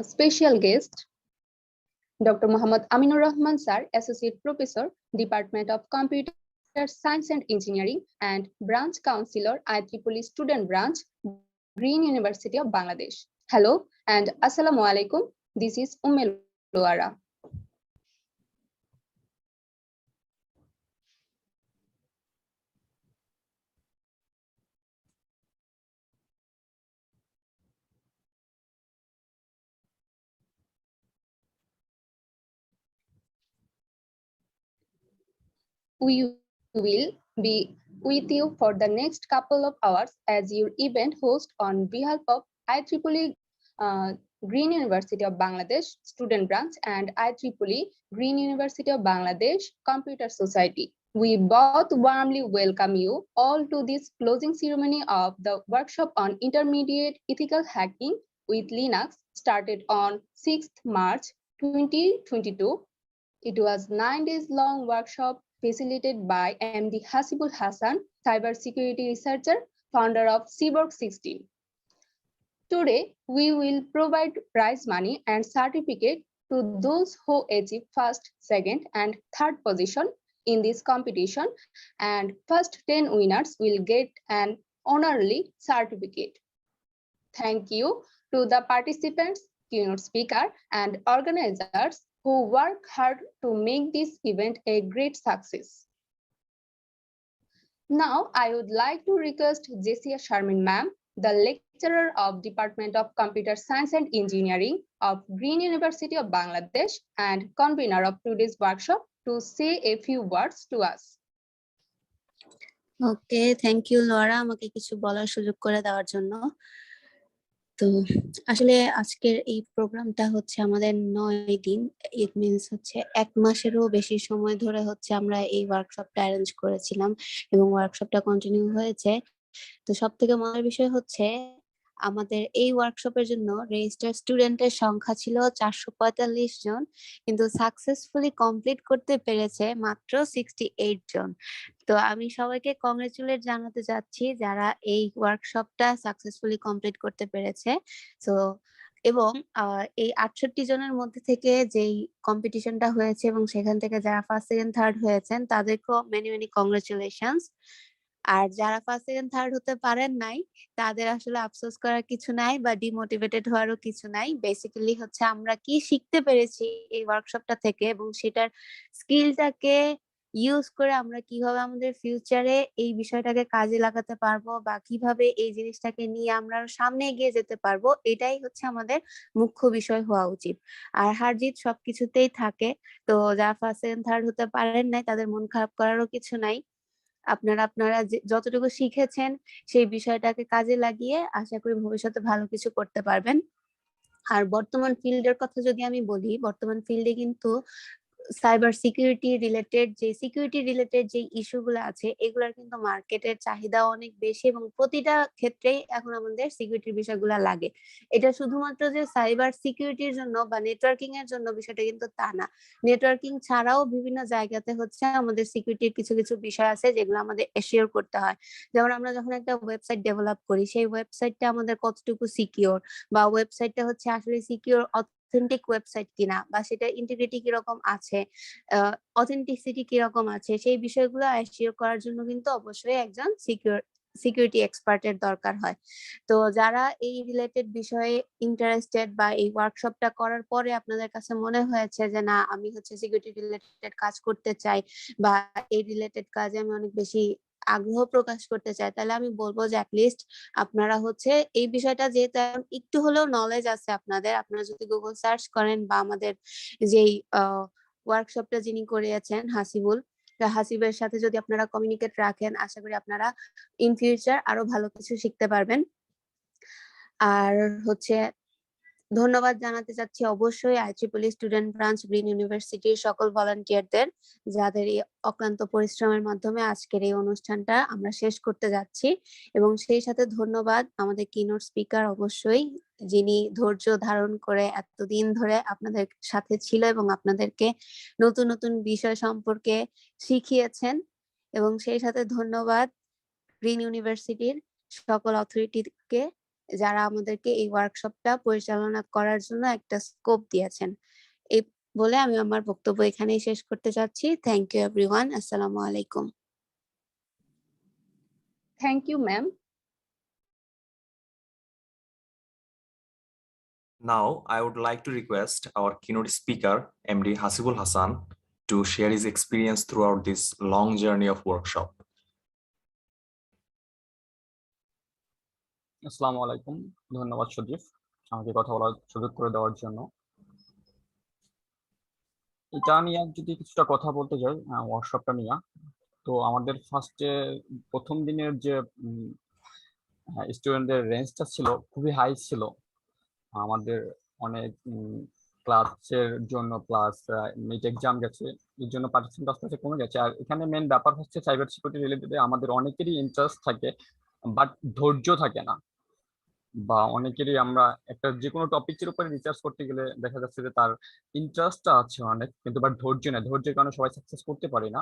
special guest, Dr. Muhammad Aminur Rahman Sir, Associate Professor, Department of Computer Science and Engineering, and Branch Counselor, IEEE Student Branch, Green University of Bangladesh. Hello and Assalamu Alaikum. This is Luara. We will be with you for the next couple of hours as your event host on behalf of IEEE Green University of Bangladesh Student Branch and IEEE Green University of Bangladesh Computer Society. We both warmly welcome you all to this closing ceremony of the workshop on intermediate ethical hacking with Linux started on 6th March 2022. It was 9 days long workshop facilitated by MD Hasibul Hassan, cybersecurity researcher, founder of Cyborg 16. Today, we will provide prize money and certificate to those who achieve first, second, and third position in this competition, and first 10 winners will get an honorary certificate. Thank you to the participants, keynote speaker, and organizers who work hard to make this event a great success. Now, I would like to request Jessia Sharmin ma'am, the lecturer of Department of Computer Science and Engineering of Green University of Bangladesh and convener of today's workshop, to say a few words to us. Okay, thank you, Laura, আমাকে কিছু বলার সুযোগ করে দেওয়ার জন্য। তো আসলে আজকের এই প্রোগ্রামটা হচ্ছে আমাদের 9 দিন, ইট মিনস হচ্ছে 1 মাসেরও বেশি সময় ধরে হচ্ছে আমরা এই ওয়ার্কশপটা অ্যারেঞ্জ করেছিলাম এবং ওয়ার্কশপটা কন্টিনিউ হয়েছে। তো সবথেকে মজার বিষয় হচ্ছে আমাদের এই ওয়ার্কশপের জন্য রেজিস্টার স্টুডেন্টের সংখ্যা ছিল 445 জন, কিন্তু সাকসেসফুলি কমপ্লিট করতে পেরেছে মাত্র 68 জন। তো আমি সবাইকে কংগ্রেচুলেট জানাতে চাচ্ছি যারা এই ওয়ার্কশপটা সাকসেসফুলি কমপ্লিট করতে পেরেছে। তো এবং এই 68 জনের মধ্যে থেকে যেই কম্পিটিশনটা হয়েছে এবং সেখান থেকে যারা ফার্স্ট সেকেন্ড থার্ড হয়েছেন তাদেরকেও মেনি মেনি কংগ্রেচুলেশনস। আর যারা ফার্স্ট সেকেন্ড থার্ড হতে পারেন নাই তাদের আসলে আফসোস করার কিছু নাই বা ডিমোটিভেটেড হওয়ারও কিছু নাই। বেসিক্যালি হচ্ছে আমরা কি শিখতে পেরেছি এই ওয়ার্কশপটা থেকে এবং সেটার স্কিলটাকে ইউজ করে আমরা কিভাবে আমাদের ফিউচারে এই বিষয়টাকে কাজে লাগাতে পারবো বা কিভাবে এই জিনিসটাকে নিয়ে আমরা সামনে এগিয়ে যেতে পারবো, এটাই হচ্ছে আমাদের মুখ্য বিষয় হওয়া উচিত। আর হার জিত সবকিছুতেই থাকে, তো যারা ফার্স্ট সেকেন্ড থার্ড হতে পারেন নাই তাদের মন খারাপ করারও কিছু নাই। আপনারা যতটুকু শিখেছেন সেই বিষয়টাকে কাজে লাগিয়ে আশা করি ভবিষ্যতে ভালো কিছু করতে পারবেন। আর বর্তমান ফিল্ডের কথা যদি আমি বলি, বর্তমান ফিল্ডে কিন্তু সাইবার সিকিউরিটি রিলেটেড যে ইস্যুগুলো আছে এগুলোর কিন্তু মার্কেটের চাহিদা অনেক বেশি এবং প্রতিটা ক্ষেত্রেই এখন আমাদের সিকিউরিটির বিষয়গুলো লাগে। এটা শুধুমাত্র যে সাইবার সিকিউরিটির জন্য বা নেটওয়ার্কিং এর জন্য বিষয়টা কিন্তু তা না। নেটওয়ার্কিং ছাড়াও বিভিন্ন জায়গাতে হচ্ছে আমাদের সিকিউরিটির কিছু কিছু বিষয় আছে যেগুলো আমাদের এশিওর করতে হয়। যেমন আমরা যখন একটা ওয়েবসাইট ডেভেলপ করি সেই ওয়েবসাইটটা আমাদের কতটুকু সিকিউর বা ওয়েবসাইটটা হচ্ছে আসলে সিকিউর অথেন্টিক ওয়েবসাইট কিনা বা সেটা ইন্টিগ্রিটি কিরকম আছে, অথেন্টিসিটি কিরকম আছে, সেই বিষয়গুলো এনশিওর করার জন্য কিন্তু অবশ্যই একজন সিকিউরিটি এক্সপার্টের দরকার হয়। তো যারা এই রিলেটেড বিষয়ে ইন্টারেস্টেড বা এই ওয়ার্কশপটা করার পরে আপনাদের কাছে মনে হয়েছে যে না আমি হচ্ছে সিকিউরিটি রিলেটেড কাজ করতে চাই বা এই রিলেটেড কাজে আমি অনেক বেশি আগ্রহ প্রকাশ করতে চাই, তাহলে আমি বলবো যে অ্যাটলিস্ট আপনারা হচ্ছে এই বিষয়টা যেহেতু একটু হলেও নলেজ আছে আপনারা যদি গুগল সার্চ করেন বা আমাদের যেই ওয়ার্কশপটা যিনি করিয়েছেন হাসিবের সাথে যদি আপনারা কমিউনিকেট রাখেন, আশা করি আপনারা ইন ফিউচার আরো ভালো কিছু শিখতে পারবেন। আর হচ্ছে ধন্যবাদ জানাতে চাচ্ছি অবশ্যই IEEE স্টুডেন্ট ব্রাঞ্চ গ্রিন ইউনিভার্সিটির সকল ভলান্টিয়ারদের যাদের এই অক্লান্ত পরিশ্রমের মাধ্যমে আজকের এই অনুষ্ঠানটা আমরা শেষ করতে যাচ্ছি। এবং সেই সাথে ধন্যবাদ আমাদের কিনোট স্পিকার অবশ্যই, যিনি ধৈর্য ধারণ করে এতদিন ধরে আপনাদের সাথে ছিল এবং আপনাদেরকে নতুন নতুন বিষয় সম্পর্কে শিখিয়েছেন। এবং সেই সাথে ধন্যবাদ গ্রিন ইউনিভার্সিটির সকল অথরিটিকে যারা আমাদেরকে এই ওয়ার্কশপটা পরিচালনা করার জন্য একটা স্কোপ দিয়েছেন। এই বলে আমি আমার বক্তব্য এখানেই শেষ করতে চাচ্ছি। Thank you everyone. আসসালামু আলাইকুম। Thank you, ma'am. Now, I would like to request our keynote speaker, MD Hasibul Hassan, to share his experience throughout this long journey of workshop. আসসালামু আলাইকুম, ধন্যবাদ সজীব আমাকে কথা বলার সুযোগ করে দেওয়ার জন্য। এটা নিয়ে যদি কিছুটা কথা বলতে যাই, ওয়ার্কশপটা নিয়ে, তো আমাদের ফার্স্টে প্রথম দিনের যে স্টুডেন্টদের রেঞ্জটা ছিল খুবই হাই ছিল। আমাদের অনেক ক্লাসের জন্য প্লাস মিড এক্সাম গেছে, এর জন্য পার্টিসিপেন্ট আস্তে আস্তে কমে গেছে। আর এখানে মেন ব্যাপার হচ্ছে সাইবার সিকিউরিটি রিলেটেড আমাদের অনেকেরই ইন্টারেস্ট থাকে, বাট ধৈর্য থাকে না। বা অনেকেরই আমরা একটা যে কোনো টপিকের উপরে রিসার্চ করতে গেলে দেখা যাচ্ছে যে তার ইন্টারেস্টটা আছে অনেক, কিন্তু বাট ধৈর্য নেই, ধৈর্যের কারণে সবাই সাকসেস করতে পারি না।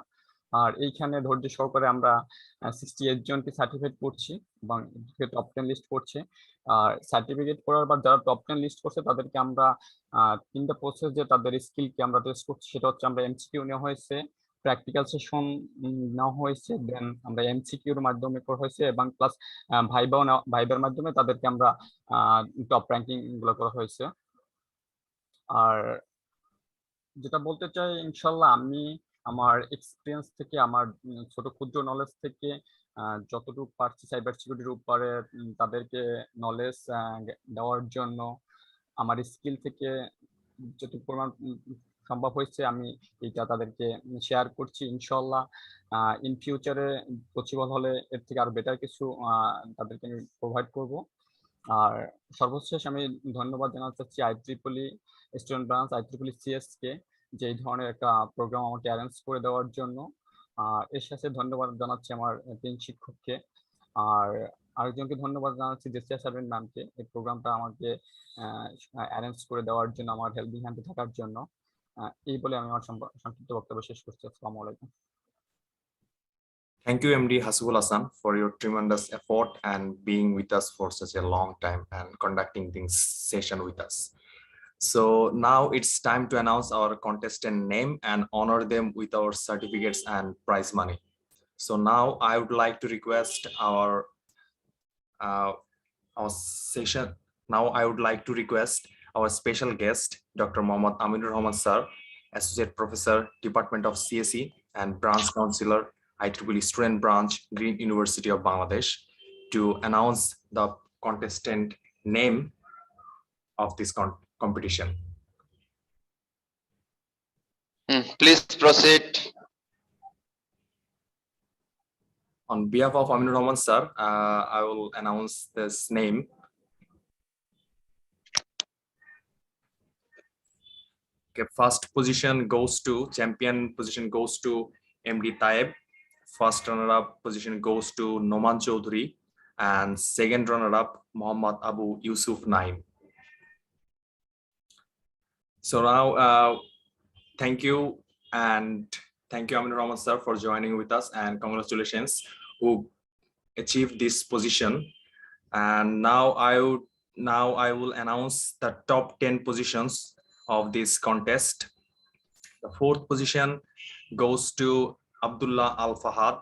আর এইখানে ধৈর্য সহকারে আমরা 68 জনকে সার্টিফিকেট করছি এবং টপ 10 লিস্ট করছি। আর সার্টিফিকেট করার পর যারা টপ 10 লিস্ট করছে তাদেরকে আমরা 3টা প্রসেস যে তাদের স্কিলকে আমরা টেস্ট করছি, সেটা হচ্ছে আমরা এমসিকিউ নেওয়া হয়েছে, প্র্যাকটিক্যাল সেশন নেওয়া হয়েছে, দেন আমরা এমসিকিউর মাধ্যমে করা হয়েছে এবং প্লাস ভাইবার মাধ্যমে তাদেরকে আমরা টপ র্যাঙ্কিং গুলো করা হয়েছে। আর যেটা বলতে চাই, ইনশাল্লাহ আমি আমার এক্সপিরিয়েন্স থেকে, আমার ছোট ক্ষুদ্র নলেজ থেকে যতটুকু পারছি সাইবার সিকিউরিটির উপরে তাদেরকে নলেজ দেওয়ার জন্য, আমার স্কিল থেকে যতটুকু পরিমাণ সম্ভব হয়েছে আমি এটা তাদেরকে শেয়ার করছি। ইনশাল্লাহ ইন ফিউচারে পসিবল হলে এর থেকে আরো বেটার কিছু তাদেরকে আমি প্রোভাইড করব। আর সর্বশেষ আমি ধন্যবাদ জানাতে চাচ্ছি IEEE student branch, IEEE CS কে, যে এই ধরনের একটা প্রোগ্রাম আমাকে অ্যারেঞ্জ করে দেওয়ার জন্য। এর সাথে ধন্যবাদ জানাচ্ছি আমার 3 শিক্ষককে। আর আরেকজনকে ধন্যবাদ জানাচ্ছি জেসিয়া সারবেন ম্যামকে, এই প্রোগ্রামটা আমাকে অ্যারেঞ্জ করে দেওয়ার জন্য, আমার হেল্পিং হ্যান্ডে থাকার জন্য। এই বলে আমি আমার সংক্ষিপ্ত বক্তব্য শেষ করছি। আসসালামু আলাইকুম। Thank you, MD Hasibul Hassan, for your tremendous effort and being with us for such a long time and conducting this session with us. So now it's time to announce our contestant name and honor them with our certificates and prize money. So now I would like to request our session. Now I would like to request our special guest, Dr. Mohammad Aminur Rahman sir, Associate Professor, Department of CSE and Branch Counselor, IEEE Student Branch, Green University of Bangladesh, to announce the contestant name of this competition. Please proceed. On behalf of Aminur Rahman sir, I will announce this name. Okay, first position goes to, champion position goes to MD Taib. First runner-up position goes to Noman Chaudhary, and second runner-up Muhammad Abu Yusuf Naim. So now, thank you Aminur Rahman sir for joining with us, and congratulations who achieved this position. And now I will announce the top 10 positions of this contest. The 4th position goes to Abdullah Al Fahad.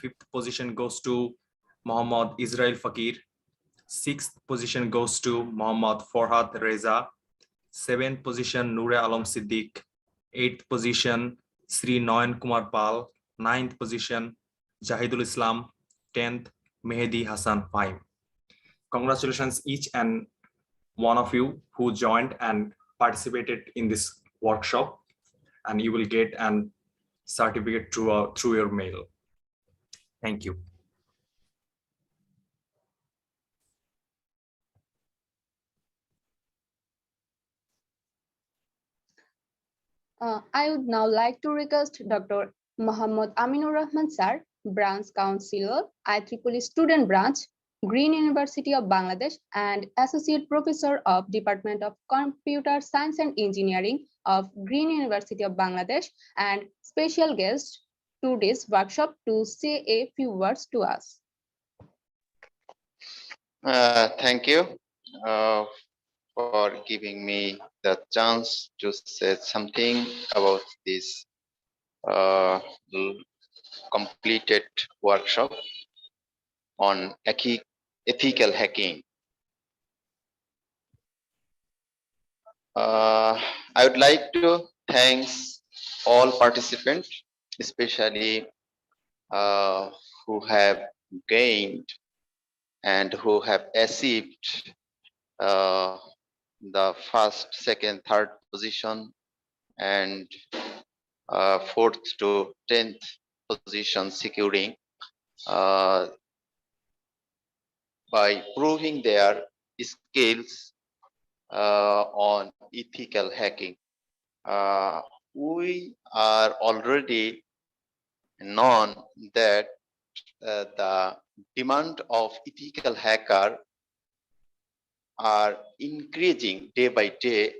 5th position goes to Muhammad Israel Fakir. 6th position goes to Muhammad Farhad Reza. 7th position Noore Alam Siddiq. 8th position Sri Noyan Kumar Pal. 9th position Jahidul Islam. 10th Mehdi Hassan Faim. Congratulations each and one of you who joined and participated in this workshop, and you will get an certificate through your mail. Thank you. I would now like to request Dr. Muhammad Aminur Rahman sir, Branch Counselor, IEEE Student Branch, Green University of Bangladesh, and Associate Professor of Department of Computer Science and Engineering of Green University of Bangladesh, and special guest to this workshop to say a few words to us. Thank you for giving me the chance to say something about this completed workshop on ethical hacking. I would like to thank all participants, especially who have gained and who have achieved the first, second, third position and fourth to 10th position securing by proving their skills on ethical hacking. We are already known that the demand of ethical hacker are increasing day by day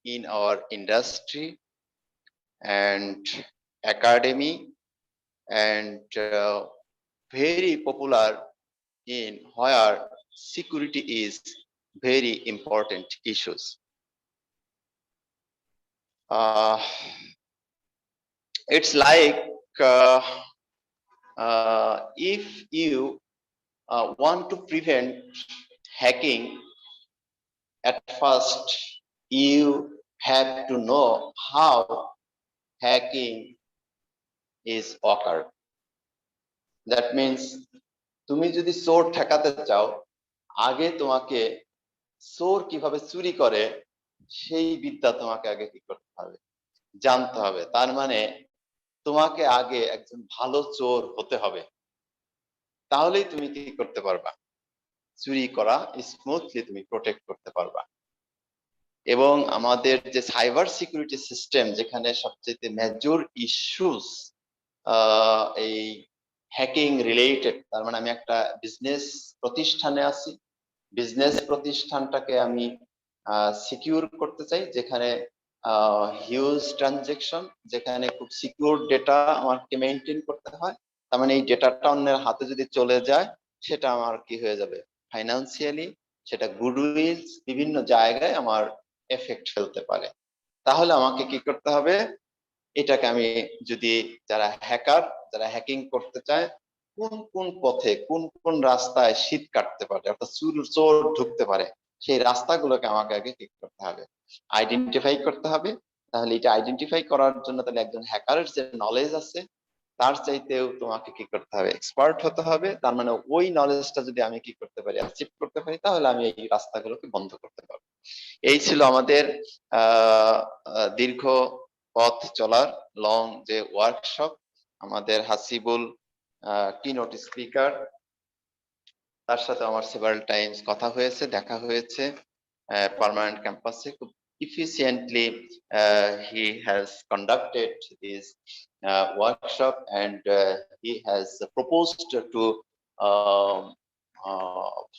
in our industry and academy and very popular in where security is very important issues. It's like if you want to prevent hacking, at first you have to know how hacking is occurred. That means তুমি যদি চোর ঠেকাতে চাও, আগে তোমাকে চোর কিভাবে চুরি করে সেই বিদ্যা তোমাকে আগে কি করতে হবে, জানতে হবে। তার মানে তোমাকে আগে একজন ভালো চোর হতে হবে, তাহলেই তুমি কি করতে পারবা, চুরি করা স্মুথলি তুমি প্রোটেক্ট করতে পারবা। এবং আমাদের যে সাইবার সিকিউরিটি সিস্টেম, যেখানে সবচেয়ে মেজর ইস্যুস এই হ্যাকিং রিলেটেড, তার মানে আমি একটা বিজনেস প্রতিষ্ঠানে আছি, বিজনেস প্রতিষ্ঠানটাকে আমি সিকিউর করতে চাই, যেখানে হিউজ ট্রানজেকশন, যেখানে খুব সিকিউর ডেটা আমাকে মেনটেন করতে হয়। তার মানে এই ডেটাটা অন্যের হাতে যদি চলে যায়, সেটা আমার কি হয়ে যাবে, ফাইন্যান্সিয়ালি, সেটা গুডউইল, বিভিন্ন জায়গায় আমার এফেক্ট ফেলতে পারে। তাহলে আমাকে কি করতে হবে, এটাকে আমি যদি যারা হ্যাকার, যারা হ্যাকিং করতে চায়, কোন কোন পথে, কোন কোন রাস্তায় শীত কাটতে পারে, অর্থাৎ চোর ঢুকতে পারে, সেই রাস্তাগুলোকে আমাকে আগে কি করতে হবে, আইডেন্টিফাই করতে হবে। তাহলে এটা আইডেন্টিফাই করার জন্য তাহলে একজন হ্যাকারের যে নলেজ আছে, তার চাইতেও তোমাকে কি করতে হবে, এক্সপার্ট হতে হবে। তার মানে ওই নলেজটা যদি আমি কি করতে পারি, অ্যাচিভ করতে পারি, তাহলে আমি এই রাস্তাগুলোকে বন্ধ করতে পারবো। এই ছিল আমাদের দীর্ঘ পথ চলার লং যে ওয়ার্কশপ। আমাদের হাসিবুল কিনোট স্পিকার, তার সাথে আমার সেভারাল টাইমস কথা হয়েছে, দেখা হয়েছে পার্মানেন্ট ক্যাম্পাসে। খুব efficiently he has conducted this workshop and he has proposed to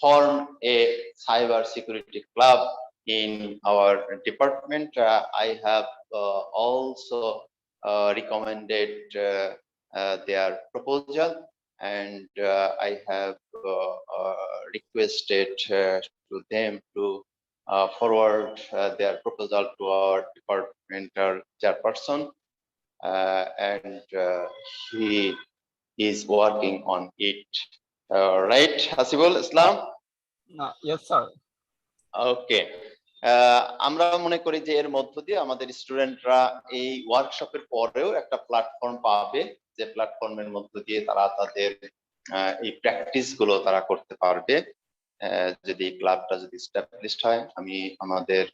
form a cyber security club in our department. I have also recommended their proposal, and I have requested to them to forward their proposal to our departmental chairperson, and he is working on it. Right, Hasibul Islam? Yes, sir. Okay. আমরা মনে করি যে এর মধ্য দিয়ে আমাদের স্টুডেন্টরা এই ওয়ার্কশপের পরেও একটা প্ল্যাটফর্ম পাবে, যে প্ল্যাটফর্মের মধ্য দিয়ে তারা তাদের এই প্র্যাকটিস গুলো তারা করতে পারবে। যদি ক্লাবটা যদি এস্টাবলিশড হয়, আমি আমাদের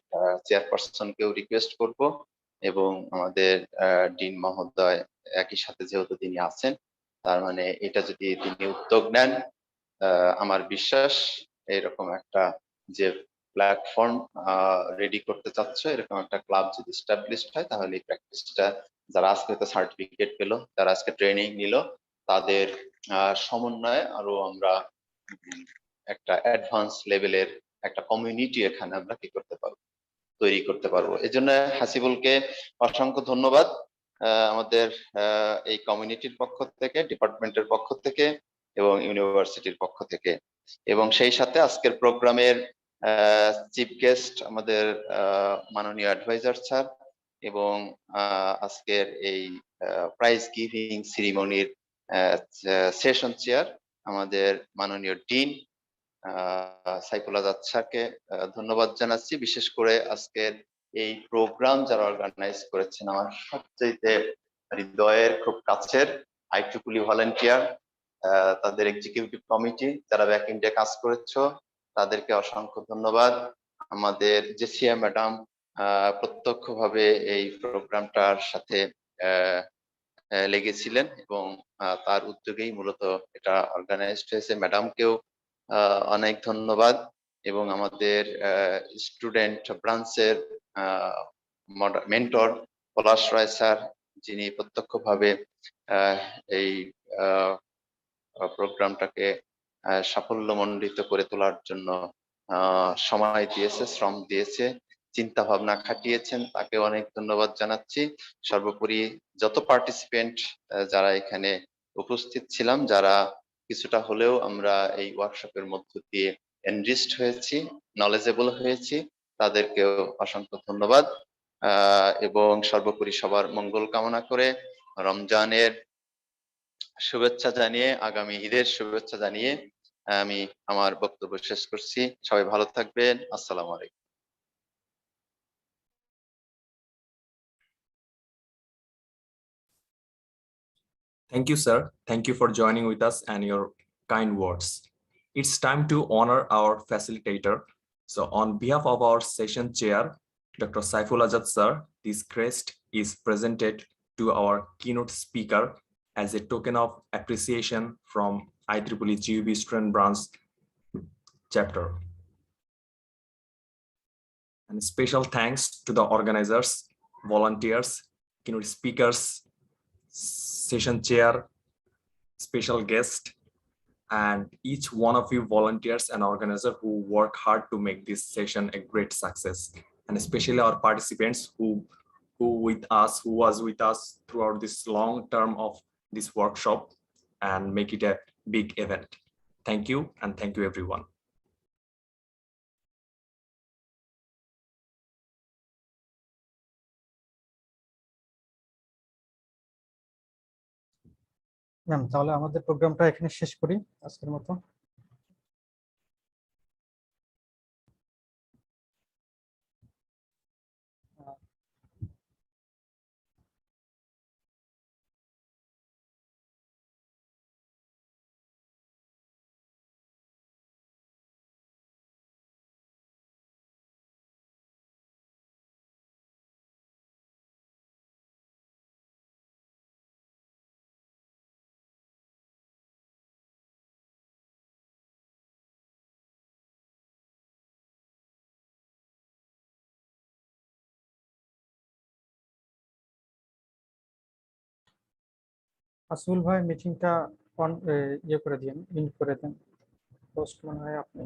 চেয়ারপারসনকেও রিকোয়েস্ট করব এবং আমাদের ডিন মহোদয় একই সাথে যেহেতু তিনি আছেন, তার মানে এটা যদি তিনি উদ্যোগ নেন, আমার বিশ্বাস এরকম একটা যে প্ল্যাটফর্ম রেডি করতে চাচ্ছ, এরকম একটা ক্লাব যদি এস্টাবলিশড হয়, তাহলে এই প্র্যাকটিসটা যারা আজকে তো সার্টিফিকেট পেলো, যারা আজকে ট্রেনিং নিল, তাদের সমন্বয়ে আরো আমরা একটা অ্যাডভান্স লেভেলের একটা কমিউনিটি এখানে আমরা কি করতে পারবো, তৈরি করতে পারবো। এই জন্য হাসিবুলকে অসংখ্য ধন্যবাদ আমাদের এই কমিউনিটির পক্ষ থেকে, ডিপার্টমেন্টের পক্ষ থেকে এবং ইউনিভার্সিটির পক্ষ থেকে। এবং সেই সাথে আজকের প্রোগ্রামের চিফ গেস্ট আমাদের মাননীয় অ্যাডভাইজার স্যার এবং আজকের এই প্রাইজ গিভিং সেরিমনির সেশন চেয়ার আমাদের মাননীয় ডিন সাইফুল আজাদ স্যারকে ধন্যবাদ জানাচ্ছি। বিশেষ করে আজকের এই প্রোগ্রাম যারা অর্গানাইজ করেছেন আমার সবচেয়ে হৃদয়ের খুব কাছের আইট্রিপলি ভলান্টিয়ার, তাদের এক্সিকিউটিভ কমিটি যারা ব্যাক ইন্ডে কাজ করেছো তাদেরকে অসংখ্য ধন্যবাদ। আমাদের জেসিয়া ম্যাডাম প্রত্যক্ষভাবে এই প্রোগ্রামটার সাথে লেগেছিলেন এবং তার উদ্যোগেই মূলত এটা অর্গানাইজড হয়েছে। ম্যাডামকেও অনেক ধন্যবাদ এবং আমাদের স্টুডেন্ট ব্রাঞ্চের মেন্টর পলাশ রায় স্যার, যিনি প্রত্যক্ষভাবে এই প্রোগ্রামটাকে সাফল্যমণ্ডিত করে তোলার জন্য সময় দিয়েছে, শ্রম দিয়েছে, চিন্তা ভাবনা খাটিয়েছেন, তাকে অনেক ধন্যবাদ জানাচ্ছি। সর্বোপরি যত পার্টিসিপেন্ট যারা এখানে উপস্থিত ছিলাম, যারা কিছুটা হলেও আমরা এই ওয়ার্কশপের মধ্য দিয়ে এনরিচড হয়েছি, নলেজেবল হয়েছি, তাদেরকেও অসংখ্য ধন্যবাদ এবং সর্বোপরি সবার মঙ্গল কামনা করে রমজানের শুভেচ্ছা জানিয়ে, আগামী ঈদের শুভেচ্ছা জানিয়ে আমি আমার বক্তব্য শেষ করছি। সবাই ভালো থাকবেন। আসসালামু আলাইকুম। Thank you, sir. Thank you for joining with us and your kind words. It's time to honor our facilitator. So on behalf of our session chair, Dr. Saiful Azad sir, this crest is presented to our keynote speaker as a token of appreciation from IEEE GUB Student Branch chapter. And special thanks to the organizers, volunteers, keynote speakers, session chair, special guest, and each one of you volunteers and organizers who work hard to make this session a great success, and especially our participants who was with us throughout this long term of this workshop and make it a big event. Thank you, and thank you everyone. Ma'am, তাহলে আমাদের প্রোগ্রামটা এখানে শেষ করি আজকের মতো। আসল ভাই মিটিংটা ইয়ে করে দিন, ইন করে দেন, পোস্ট মনে হয় আপনি